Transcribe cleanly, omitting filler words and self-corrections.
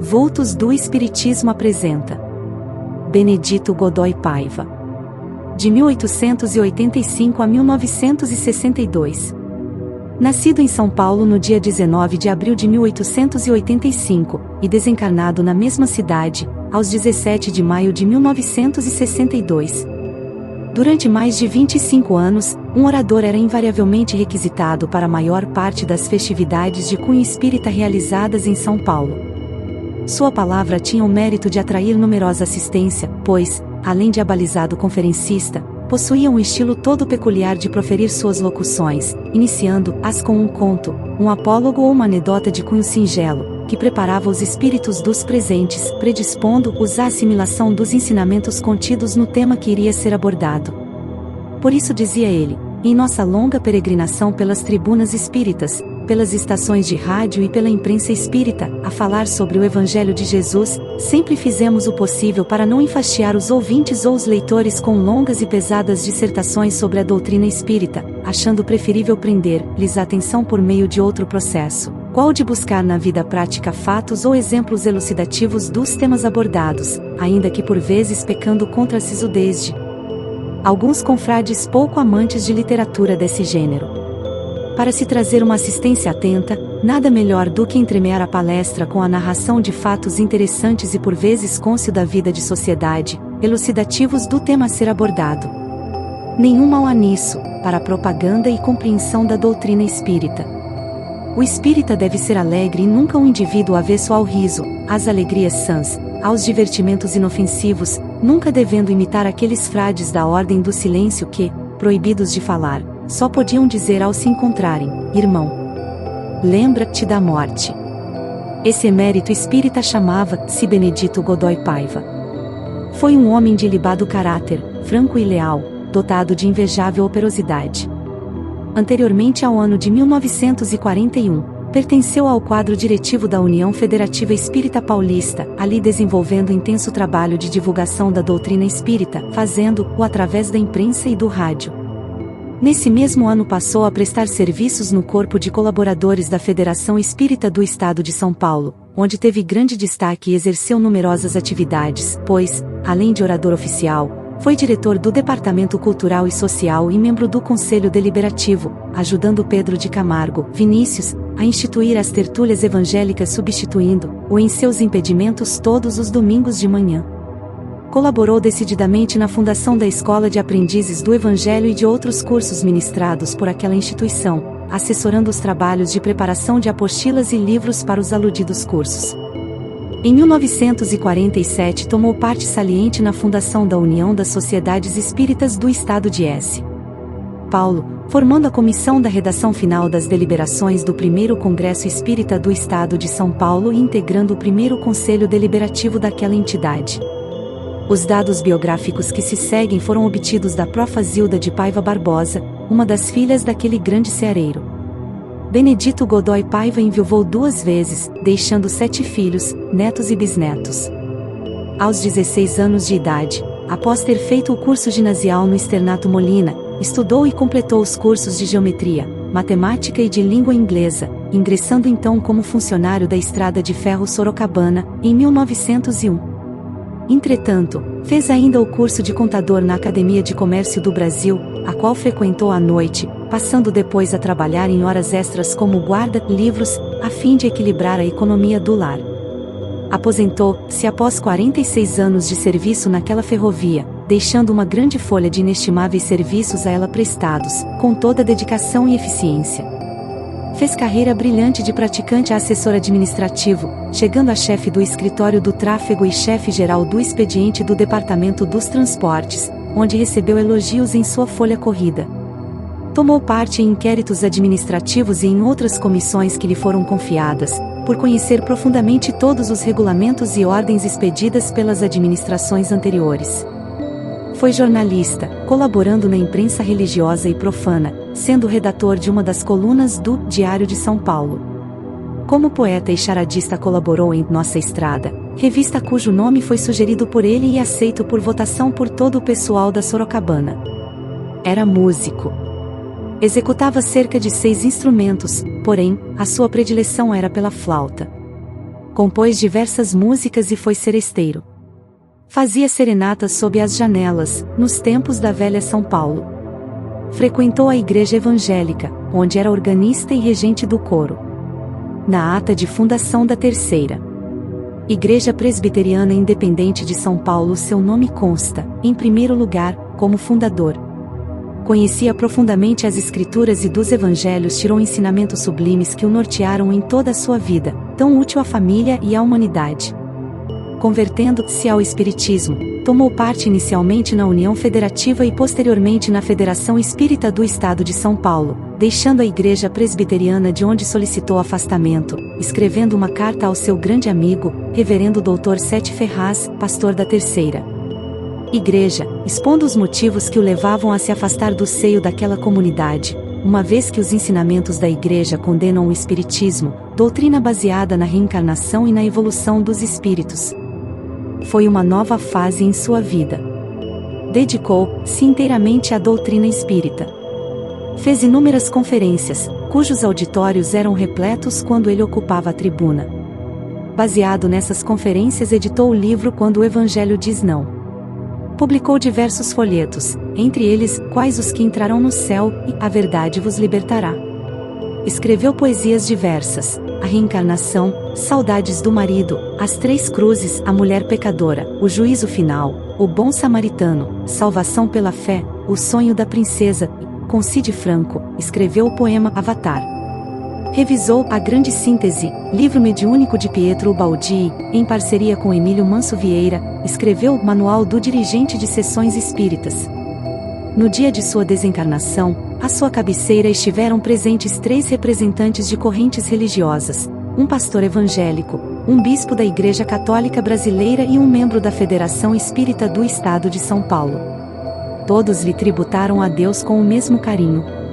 Vultos do Espiritismo apresenta Benedito Godoy Paiva. De 1885 a 1962. Nascido em São Paulo no dia 19 de abril de 1885, e desencarnado na mesma cidade, aos 17 de maio de 1962. Durante mais de 25 anos, um orador era invariavelmente requisitado para a maior parte das festividades de cunho espírita realizadas em São Paulo. Sua palavra tinha o mérito de atrair numerosa assistência, pois, além de abalizado conferencista, possuía um estilo todo peculiar de proferir suas locuções, iniciando-as com um conto, um apólogo ou uma anedota de cunho singelo, que preparava os espíritos dos presentes, predispondo-os à assimilação dos ensinamentos contidos no tema que iria ser abordado. Por isso dizia ele, em nossa longa peregrinação pelas tribunas espíritas, pelas estações de rádio e pela imprensa espírita, a falar sobre o Evangelho de Jesus, sempre fizemos o possível para não enfastiar os ouvintes ou os leitores com longas e pesadas dissertações sobre a doutrina espírita, achando preferível prender-lhes a atenção por meio de outro processo, qual de buscar na vida prática fatos ou exemplos elucidativos dos temas abordados, ainda que por vezes pecando contra a sisudez de alguns confrades pouco amantes de literatura desse gênero. Para se trazer uma assistência atenta, nada melhor do que entremear a palestra com a narração de fatos interessantes e por vezes cônscio da vida de sociedade, elucidativos do tema a ser abordado. Nenhum mal há nisso, para a propaganda e compreensão da doutrina espírita. O espírita deve ser alegre e nunca um indivíduo avesso ao riso, às alegrias sãs, aos divertimentos inofensivos, nunca devendo imitar aqueles frades da ordem do silêncio que, proibidos de falar, só podiam dizer ao se encontrarem: irmão, lembra-te da morte. Esse emérito espírita chamava-se Benedito Godoy Paiva. Foi um homem de ilibado caráter, franco e leal, dotado de invejável operosidade. Anteriormente ao ano de 1941, pertenceu ao quadro diretivo da União Federativa Espírita Paulista, ali desenvolvendo intenso trabalho de divulgação da doutrina espírita, fazendo-o através da imprensa e do rádio. Nesse mesmo ano passou a prestar serviços no corpo de colaboradores da Federação Espírita do Estado de São Paulo, onde teve grande destaque e exerceu numerosas atividades, pois, além de orador oficial, foi diretor do Departamento Cultural e Social e membro do Conselho Deliberativo, ajudando Pedro de Camargo, Vinícius, a instituir as tertúlias evangélicas substituindo-o em seus impedimentos todos os domingos de manhã. Colaborou decididamente na fundação da Escola de Aprendizes do Evangelho e de outros cursos ministrados por aquela instituição, assessorando os trabalhos de preparação de apostilas e livros para os aludidos cursos. Em 1947 tomou parte saliente na fundação da União das Sociedades Espíritas do Estado de S. Paulo, formando a comissão da redação final das deliberações do primeiro Congresso Espírita do Estado de São Paulo e integrando o primeiro Conselho Deliberativo daquela entidade. Os dados biográficos que se seguem foram obtidos da Profa. Zilda de Paiva Barbosa, uma das filhas daquele grande ceareiro. Benedito Godoy Paiva enviuvou 2 vezes, deixando 7 filhos, netos e bisnetos. Aos 16 anos de idade, após ter feito o curso ginasial no Externato Molina, estudou e completou os cursos de geometria, matemática e de língua inglesa, ingressando então como funcionário da Estrada de Ferro Sorocabana, em 1901. Entretanto, fez ainda o curso de contador na Academia de Comércio do Brasil, a qual frequentou à noite, passando depois a trabalhar em horas extras como guarda-livros, a fim de equilibrar a economia do lar. Aposentou-se após 46 anos de serviço naquela ferrovia, deixando uma grande folha de inestimáveis serviços a ela prestados, com toda dedicação e eficiência. Fez carreira brilhante de praticante a assessor administrativo, chegando a chefe do escritório do tráfego e chefe-geral do expediente do Departamento dos Transportes, onde recebeu elogios em sua folha corrida. Tomou parte em inquéritos administrativos e em outras comissões que lhe foram confiadas, por conhecer profundamente todos os regulamentos e ordens expedidas pelas administrações anteriores. Foi jornalista, colaborando na imprensa religiosa e profana, sendo redator de uma das colunas do Diário de São Paulo. Como poeta e charadista colaborou em Nossa Estrada, revista cujo nome foi sugerido por ele e aceito por votação por todo o pessoal da Sorocabana. Era músico. Executava cerca de 6 instrumentos, porém, a sua predileção era pela flauta. Compôs diversas músicas e foi seresteiro. Fazia serenatas sob as janelas, nos tempos da velha São Paulo. Frequentou a igreja evangélica, onde era organista e regente do coro. Na ata de fundação da Terceira Igreja Presbiteriana Independente de São Paulo seu nome consta, em primeiro lugar, como fundador. Conhecia profundamente as Escrituras e dos Evangelhos tirou ensinamentos sublimes que o nortearam em toda a sua vida, tão útil à família e à humanidade. Convertendo-se ao Espiritismo, tomou parte inicialmente na União Federativa e posteriormente na Federação Espírita do Estado de São Paulo, deixando a Igreja Presbiteriana de onde solicitou afastamento, escrevendo uma carta ao seu grande amigo, Reverendo Dr. Sete Ferraz, pastor da Terceira Igreja, expondo os motivos que o levavam a se afastar do seio daquela comunidade, uma vez que os ensinamentos da Igreja condenam o Espiritismo, doutrina baseada na reencarnação e na evolução dos espíritos. Foi uma nova fase em sua vida. Dedicou-se inteiramente à doutrina espírita. Fez inúmeras conferências, cujos auditórios eram repletos quando ele ocupava a tribuna. Baseado nessas conferências editou o livro Quando o Evangelho diz Não. Publicou diversos folhetos, entre eles, Quais os que entrarão no céu, e A verdade vos libertará. Escreveu poesias diversas, A reencarnação, Saudades do marido, As três cruzes, A mulher pecadora, O juízo final, O bom samaritano, Salvação pela fé, O sonho da princesa, e, com Cide Franco, escreveu o poema Avatar. Revisou A Grande Síntese, livro mediúnico de Pietro Ubaldi, em parceria com Emílio Manso Vieira, escreveu o Manual do Dirigente de Sessões Espíritas. No dia de sua desencarnação, à sua cabeceira estiveram presentes 3 representantes de correntes religiosas, um pastor evangélico, um bispo da Igreja Católica Brasileira e um membro da Federação Espírita do Estado de São Paulo. Todos lhe tributaram a Deus com o mesmo carinho.